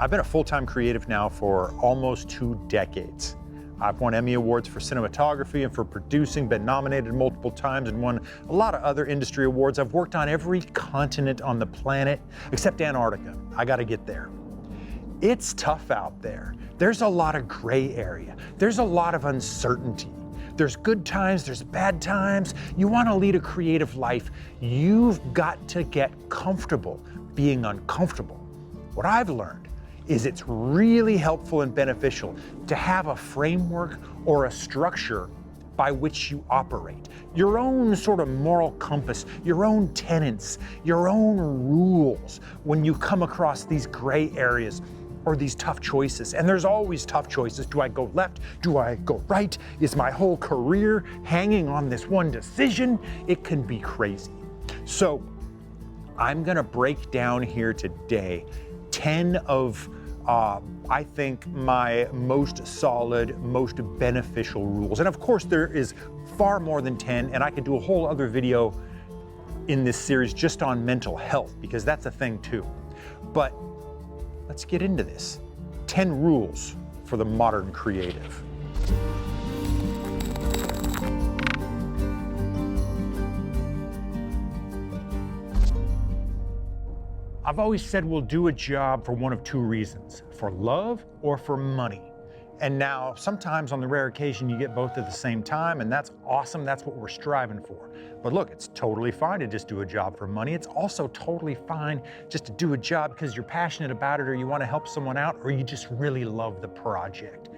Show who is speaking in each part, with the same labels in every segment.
Speaker 1: I've been a full-time creative now for almost 2 decades. I've won Emmy Awards for cinematography and for producing, been nominated multiple times and won a lot of other industry awards. I've worked on every continent on the planet except Antarctica. I gotta get there. It's tough out there. There's a lot of gray area. There's a lot of uncertainty. There's good times, there's bad times. You wanna lead a creative life, you've got to get comfortable being uncomfortable. What I've learned is it's really helpful and beneficial to have a framework or a structure by which you operate. Your own sort of moral compass, your own tenets, your own rules when you come across these gray areas or these tough choices. And there's always tough choices. Do I go left? Do I go right? Is my whole career hanging on this one decision? It can be crazy. So I'm gonna break down here today 10 of I think my most solid, most beneficial rules. And of course there is far more than 10, and I could do a whole other video in this series just on mental health, because that's a thing too. But let's get into this. 10 rules for the modern creative. I've always said we'll do a job for one of 2 reasons, for love or for money. And now, sometimes on the rare occasion, you get both at the same time, and that's awesome, that's what we're striving for. But look, it's totally fine to just do a job for money. It's also totally fine just to do a job because you're passionate about it, or you want to help someone out, or you just really love the project.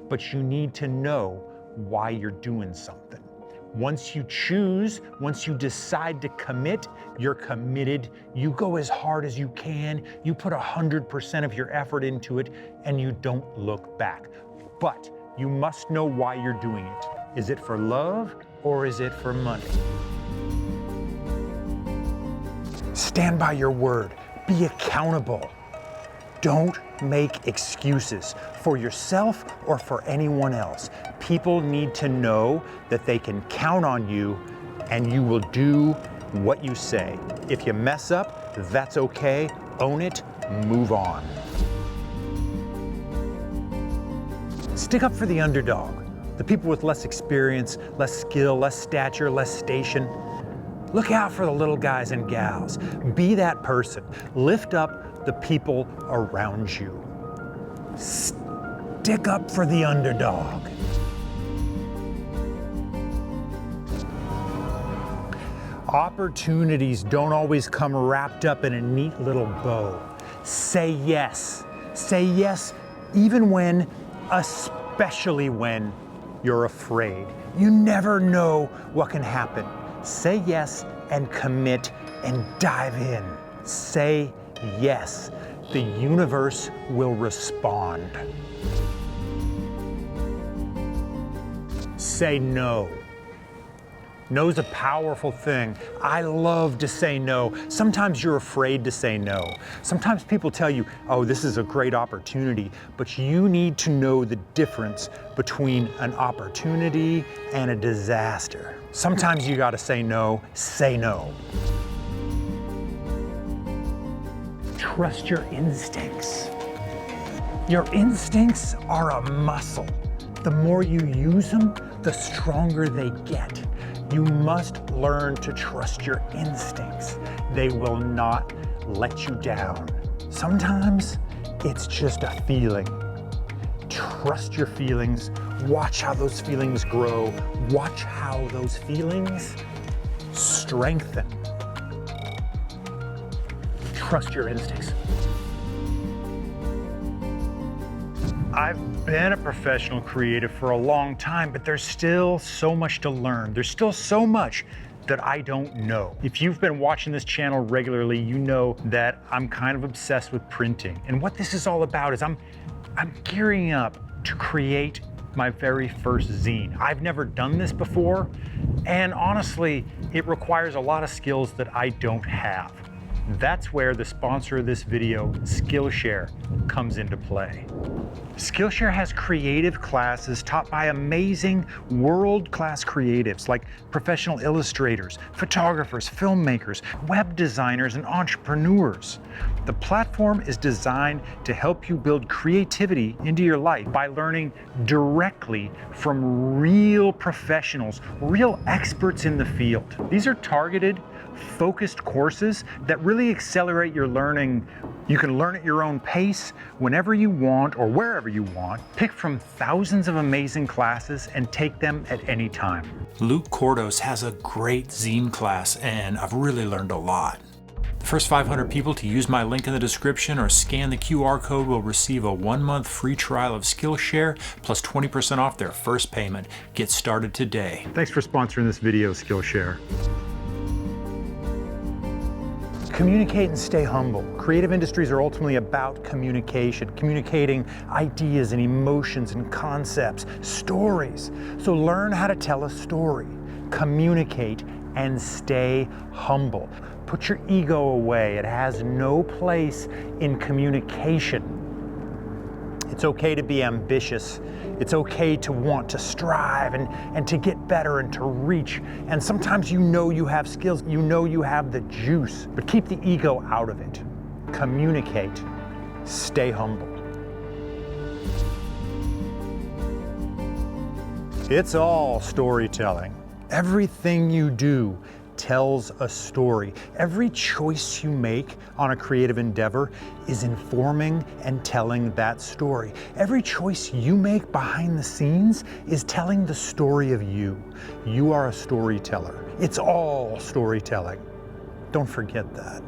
Speaker 1: But you need to know why you're doing something. Once you choose, once you decide to commit, you're committed. You go as hard as you can. You put 100% of your effort into it, and you don't look back. But you must know why you're doing it. Is it for love or is it for money? Stand by your word. Be accountable. Don't make excuses for yourself or for anyone else. People need to know that they can count on you and you will do what you say. If you mess up, that's okay. Own it, move on. Stick up for the underdog, the people with less experience, less skill, less stature, less station. Look out for the little guys and gals. Be that person. Lift up the people around you. Stick up for the underdog. Opportunities don't always come wrapped up in a neat little bow. Say yes. Say yes even when, especially when, you're afraid. You never know what can happen. Say yes and commit and dive in. Say yes. The universe will respond. Say no. No's a powerful thing. I love to say no. Sometimes you're afraid to say no. Sometimes people tell you, oh, this is a great opportunity, but you need to know the difference between an opportunity and a disaster. Sometimes you gotta say no, say no. Trust your instincts. Your instincts are a muscle. The more you use them, the stronger they get. You must learn to trust your instincts. They will not let you down. Sometimes it's just a feeling. Trust your feelings. Watch how those feelings grow. Watch how those feelings strengthen. Trust your instincts. I've been a professional creative for a long time, but there's still so much to learn. There's still so much that I don't know. If you've been watching this channel regularly, you know that I'm kind of obsessed with printing. And what this is all about is I'm gearing up to create my very first zine. I've never done this before, and honestly, it requires a lot of skills that I don't have. That's where the sponsor of this video, Skillshare, comes into play. Skillshare has creative classes taught by amazing world-class creatives like professional illustrators, photographers, filmmakers, web designers, and entrepreneurs. The platform is designed to help you build creativity into your life by learning directly from real professionals, real experts in the field. These are targeted, focused courses that really accelerate your learning. You can learn at your own pace, whenever you want or wherever you want. Pick from thousands of amazing classes and take them at any time.
Speaker 2: Luke Cordos has a great zine class, and I've really learned a lot. The first 500 people to use my link in the description or scan the QR code will receive a 1-month free trial of Skillshare plus 20% off their first payment. Get started today.
Speaker 1: Thanks for sponsoring this video, Skillshare. Communicate and stay humble. Creative industries are ultimately about communication, communicating ideas and emotions and concepts, stories. So learn how to tell a story, communicate, and stay humble. Put your ego away. It has no place in communication. It's okay to be ambitious. It's okay to want to strive and to get better and to reach. And sometimes you know you have skills, you know you have the juice, but keep the ego out of it. Communicate, stay humble. It's all storytelling. Everything you do tells a story. Every choice you make on a creative endeavor is informing and telling that story. Every choice you make behind the scenes is telling the story of you. You are a storyteller. It's all storytelling. Don't forget that.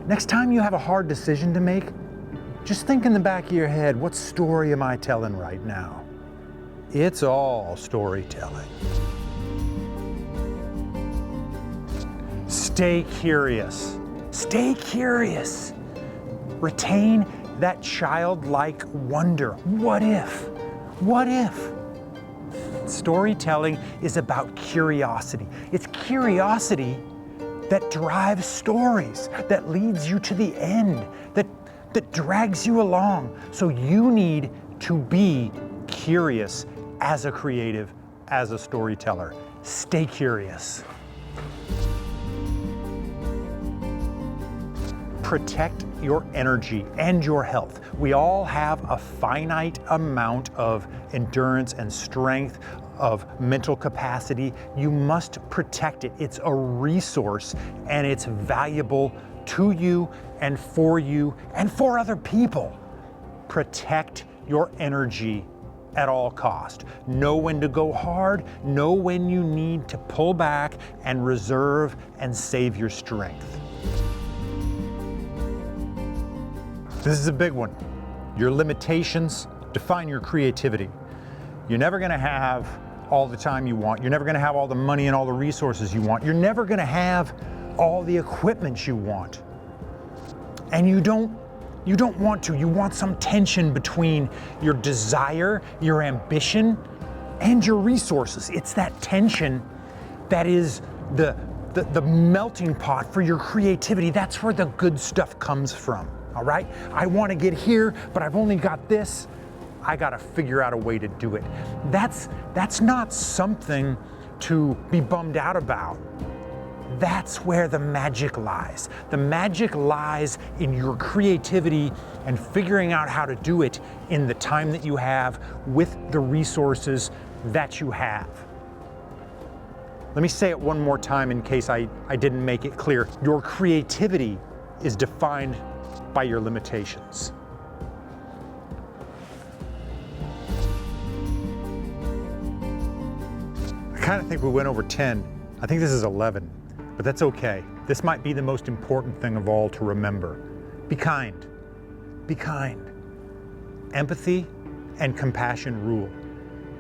Speaker 1: Next time you have a hard decision to make, just think in the back of your head, what story am I telling right now? It's all storytelling. Stay curious. Stay curious. Retain that childlike wonder. What if? What if? Storytelling is about curiosity. It's curiosity that drives stories, that leads you to the end, that drags you along. So you need to be curious as a creative, as a storyteller. Stay curious. Protect your energy and your health. We all have a finite amount of endurance and strength, of mental capacity. You must protect it. It's a resource and it's valuable to you and for other people. Protect your energy at all cost. Know when to go hard, know when you need to pull back and reserve and save your strength. This is a big one. Your limitations define your creativity. You're never gonna have all the time you want. You're never gonna have all the money and all the resources you want. You're never gonna have all the equipment you want. And you don't want to. You want some tension between your desire, your ambition, and your resources. It's that tension that is the melting pot for your creativity. That's where the good stuff comes from. All right? I want to get here, but I've only got this. I got to figure out a way to do it. That's not something to be bummed out about. That's where the magic lies. The magic lies in your creativity and figuring out how to do it in the time that you have with the resources that you have. Let me say it one more time in case I didn't make it clear. Your creativity is defined by your limitations. I kind of think we went over 10. I think this is 11, but that's okay. This might be the most important thing of all to remember. Be kind. Be kind. Empathy and compassion rule.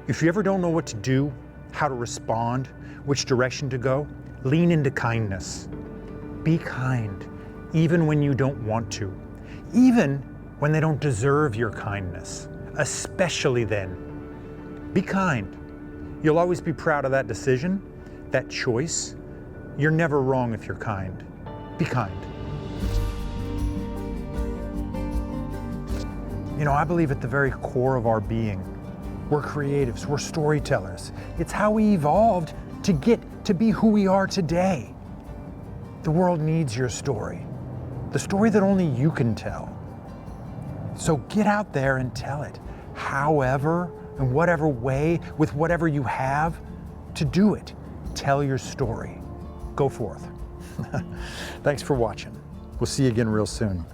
Speaker 1: If you ever don't know what to do, how to respond, which direction to go, lean into kindness. Be kind. Even when you don't want to, even when they don't deserve your kindness, especially then. Be kind. You'll always be proud of that decision, that choice. You're never wrong if you're kind. Be kind. You know, I believe at the very core of our being, we're creatives, we're storytellers. It's how we evolved to get to be who we are today. The world needs your story, the story that only you can tell. So get out there and tell it, however, in whatever way, with whatever you have to do it. Tell your story. Go forth. Thanks for watching. We'll see you again real soon.